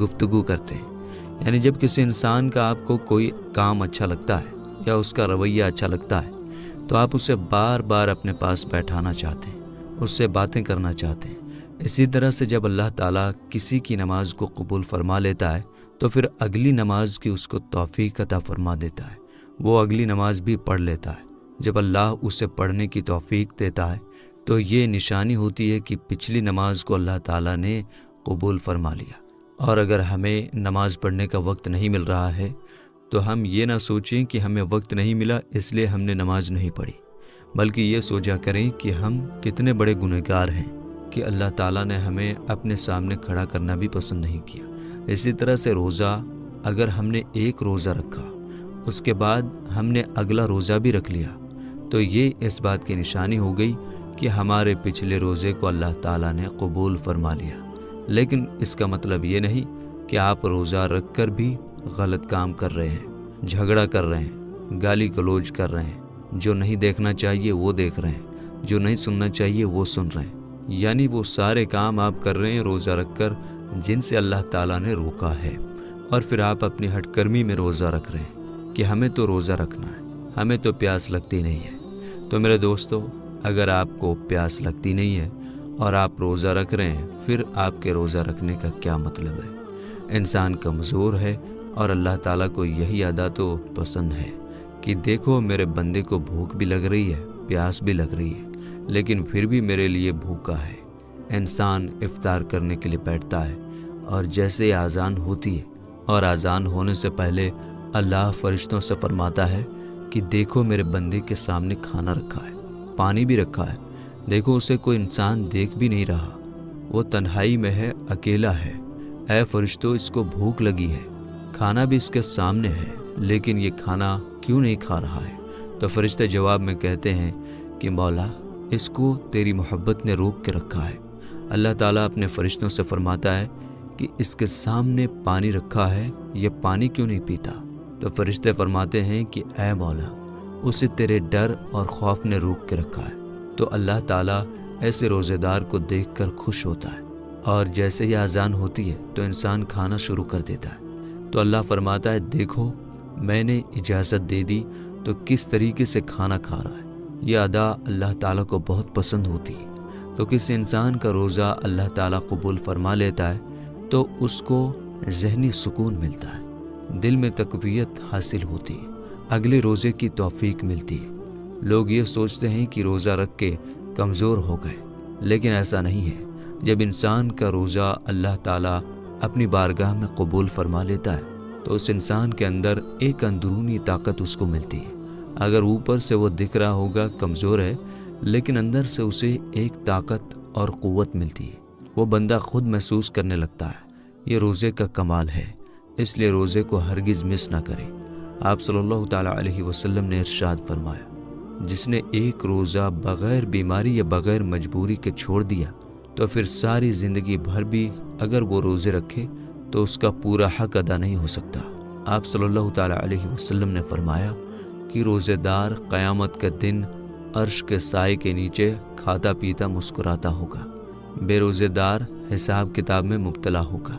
گفتگو کرتے ہیں، یعنی جب کسی انسان کا آپ کو کوئی کام اچھا لگتا ہے یا اس کا رویہ اچھا لگتا ہے تو آپ اسے بار بار اپنے پاس بیٹھانا چاہتے ہیں، اس سے باتیں کرنا چاہتے ہیں۔ اسی طرح سے جب اللہ تعالیٰ کسی کی نماز کو قبول فرما لیتا ہے تو پھر اگلی نماز کی اس کو توفیق عطا فرما دیتا ہے، وہ اگلی نماز بھی پڑھ لیتا ہے۔ جب اللہ اسے پڑھنے کی توفیق دیتا ہے تو یہ نشانی ہوتی ہے کہ پچھلی نماز کو اللہ تعالیٰ نے قبول فرما لیا۔ اور اگر ہمیں نماز پڑھنے کا وقت نہیں مل رہا ہے تو ہم یہ نہ سوچیں کہ ہمیں وقت نہیں ملا اس لیے ہم نے نماز نہیں پڑھی، بلکہ یہ سوچا کریں کہ ہم کتنے بڑے گنہگار ہیں کہ اللہ تعالیٰ نے ہمیں اپنے سامنے کھڑا کرنا بھی پسند نہیں کیا۔ اسی طرح سے روزہ، اگر ہم نے ایک روزہ رکھا اس کے بعد ہم نے اگلا روزہ بھی رکھ لیا تو یہ اس بات کی نشانی ہو گئی کہ ہمارے پچھلے روزے کو اللہ تعالیٰ نے قبول فرما لیا۔ لیکن اس کا مطلب یہ نہیں کہ آپ روزہ رکھ کر بھی غلط کام کر رہے ہیں، جھگڑا کر رہے ہیں، گالی گلوچ کر رہے ہیں، جو نہیں دیکھنا چاہیے وہ دیکھ رہے ہیں، جو نہیں سننا چاہیے وہ سن رہے ہیں، یعنی وہ سارے کام آپ کر رہے ہیں روزہ رکھ کر جن سے اللہ تعالیٰ نے روکا ہے، اور پھر آپ اپنی ہٹ کرمی میں روزہ رکھ رہے ہیں کہ ہمیں تو روزہ رکھنا ہے، ہمیں تو پیاس لگتی نہیں ہے۔ تو میرے دوستو، اگر آپ کو پیاس لگتی نہیں ہے اور آپ روزہ رکھ رہے ہیں، پھر آپ کے روزہ رکھنے کا کیا مطلب ہے؟ انسان کمزور ہے اور اللہ تعالیٰ کو یہی ادا تو پسند ہے کہ دیکھو میرے بندے کو بھوک بھی لگ رہی ہے، پیاس بھی لگ رہی ہے، لیکن پھر بھی میرے لیے بھوکا ہے۔ انسان افطار کرنے کے لیے بیٹھتا ہے اور جیسے اذان ہوتی ہے اور اذان ہونے سے پہلے اللہ فرشتوں سے فرماتا ہے کہ دیکھو میرے بندے کے سامنے کھانا رکھا ہے، پانی بھی رکھا ہے، دیکھو اسے کوئی انسان دیکھ بھی نہیں رہا، وہ تنہائی میں ہے، اکیلا ہے، اے فرشتوں اس کو بھوک لگی ہے، کھانا بھی اس کے سامنے ہے، لیکن یہ کھانا کیوں نہیں کھا رہا ہے؟ تو فرشتے جواب میں کہتے ہیں کہ مولا اس کو تیری محبت نے روک کے رکھا ہے۔ اللہ تعالیٰ اپنے فرشتوں سے فرماتا ہے کہ اس کے سامنے پانی رکھا ہے، یہ پانی کیوں نہیں پیتا؟ تو فرشتے فرماتے ہیں کہ اے مولا اسے تیرے ڈر اور خوف نے روک کے رکھا ہے۔ تو اللہ تعالیٰ ایسے روزے دار کو دیکھ کر خوش ہوتا ہے، اور جیسے ہی اذان ہوتی ہے تو انسان کھانا شروع کر دیتا ہے۔ تو اللہ فرماتا ہے دیکھو میں نے اجازت دے دی تو کس طریقے سے کھانا کھا رہا ہے۔ یہ ادا اللہ تعالیٰ کو بہت پسند ہوتی ہے۔ تو کسی انسان کا روزہ اللہ تعالیٰ قبول فرما لیتا ہے تو اس کو ذہنی سکون ملتا ہے، دل میں تقویت حاصل ہوتی ہے، اگلے روزے کی توفیق ملتی ہے۔ لوگ یہ سوچتے ہیں کہ روزہ رکھ کے کمزور ہو گئے، لیکن ایسا نہیں ہے۔ جب انسان کا روزہ اللہ تعالیٰ اپنی بارگاہ میں قبول فرما لیتا ہے تو اس انسان کے اندر ایک اندرونی طاقت اس کو ملتی ہے۔ اگر اوپر سے وہ دکھ رہا ہوگا کمزور ہے، لیکن اندر سے اسے ایک طاقت اور قوت ملتی ہے، وہ بندہ خود محسوس کرنے لگتا ہے۔ یہ روزے کا کمال ہے، اس لیے روزے کو ہرگز مس نہ کریں۔ آپ صلی اللہ تعالیٰ علیہ وسلم نے ارشاد فرمایا، جس نے ایک روزہ بغیر بیماری یا بغیر مجبوری کے چھوڑ دیا تو پھر ساری زندگی بھر بھی اگر وہ روزے رکھے تو اس کا پورا حق ادا نہیں ہو سکتا۔ آپ صلی اللہ تعالیٰ علیہ وسلم نے فرمایا کہ روزے دار قیامت کے دن عرش کے سائے کے نیچے کھاتا پیتا مسکراتا ہوگا، بے روزے دار حساب کتاب میں مبتلا ہوگا۔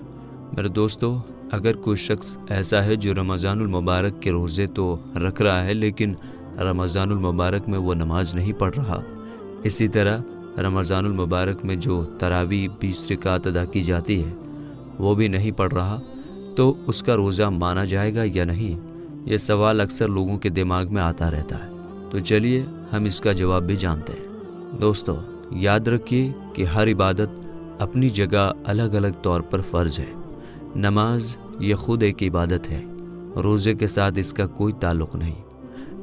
میرے دوستو، اگر کوئی شخص ایسا ہے جو رمضان المبارک کے روزے تو رکھ رہا ہے لیکن رمضان المبارک میں وہ نماز نہیں پڑھ رہا، اسی طرح رمضان المبارک میں جو تراویح 20 رکعت ادا کی جاتی ہے وہ بھی نہیں پڑھ رہا، تو اس کا روزہ مانا جائے گا یا نہیں؟ یہ سوال اکثر لوگوں کے دماغ میں آتا رہتا ہے۔ تو چلیے ہم اس کا جواب بھی جانتے ہیں۔ دوستو، یاد رکھیے کہ ہر عبادت اپنی جگہ الگ الگ طور پر فرض ہے۔ نماز یہ خود ایک عبادت ہے، روزے کے ساتھ اس کا کوئی تعلق نہیں۔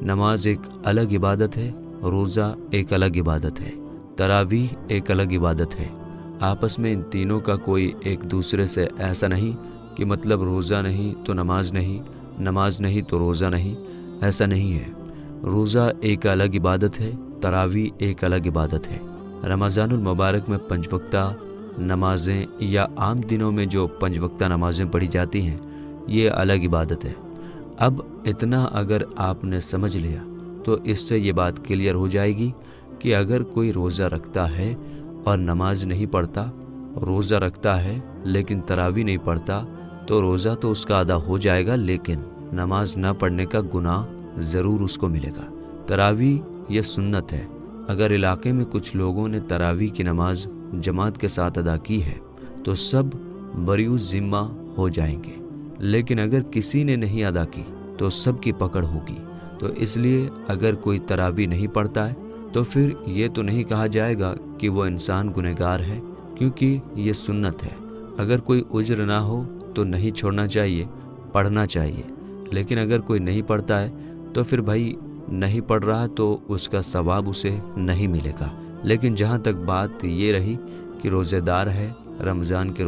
نماز ایک الگ عبادت ہے، روزہ ایک الگ عبادت ہے، تراویح ایک الگ عبادت ہے۔ آپس میں ان تینوں کا کوئی ایک دوسرے سے ایسا نہیں کہ مطلب روزہ نہیں تو نماز نہیں، نماز نہیں تو روزہ نہیں، ایسا نہیں ہے۔ روزہ ایک الگ عبادت ہے، تراویح ایک الگ عبادت ہے۔ رمضان المبارک میں 5 وقتہ نمازیں یا عام دنوں میں جو 5 وقتہ نمازیں پڑھی جاتی ہیں یہ الگ عبادت ہے۔ اب اتنا اگر آپ نے سمجھ لیا تو اس سے یہ بات کلیئر ہو جائے گی کہ اگر کوئی روزہ رکھتا ہے اور نماز نہیں پڑھتا، روزہ رکھتا ہے لیکن تراویح نہیں پڑھتا، تو روزہ تو اس کا ادا ہو جائے گا، لیکن نماز نہ پڑھنے کا گناہ ضرور اس کو ملے گا۔ تراویح یہ سنت ہے۔ اگر علاقے میں کچھ لوگوں نے تراویح کی نماز جماعت کے ساتھ ادا کی ہے تو سب بریء ذمہ ہو جائیں گے، لیکن اگر کسی نے نہیں ادا کی تو سب کی پکڑ ہوگی۔ تو اس لیے اگر کوئی تراویح نہیں پڑھتا ہے تو پھر یہ تو نہیں کہا جائے گا کہ وہ انسان گنہگار ہے، کیونکہ یہ سنت ہے۔ اگر کوئی عذر نہ ہو تو نہیں چھوڑنا چاہیے، پڑھنا چاہیے۔ لیکن اگر کوئی نہیں پڑھتا ہے تو پھر بھائی نہیں پڑھ رہا تو اس کا ثواب اسے نہیں ملے گا۔ لیکن جہاں تک بات یہ رہی کہ روزے دار ہے، رمضان کے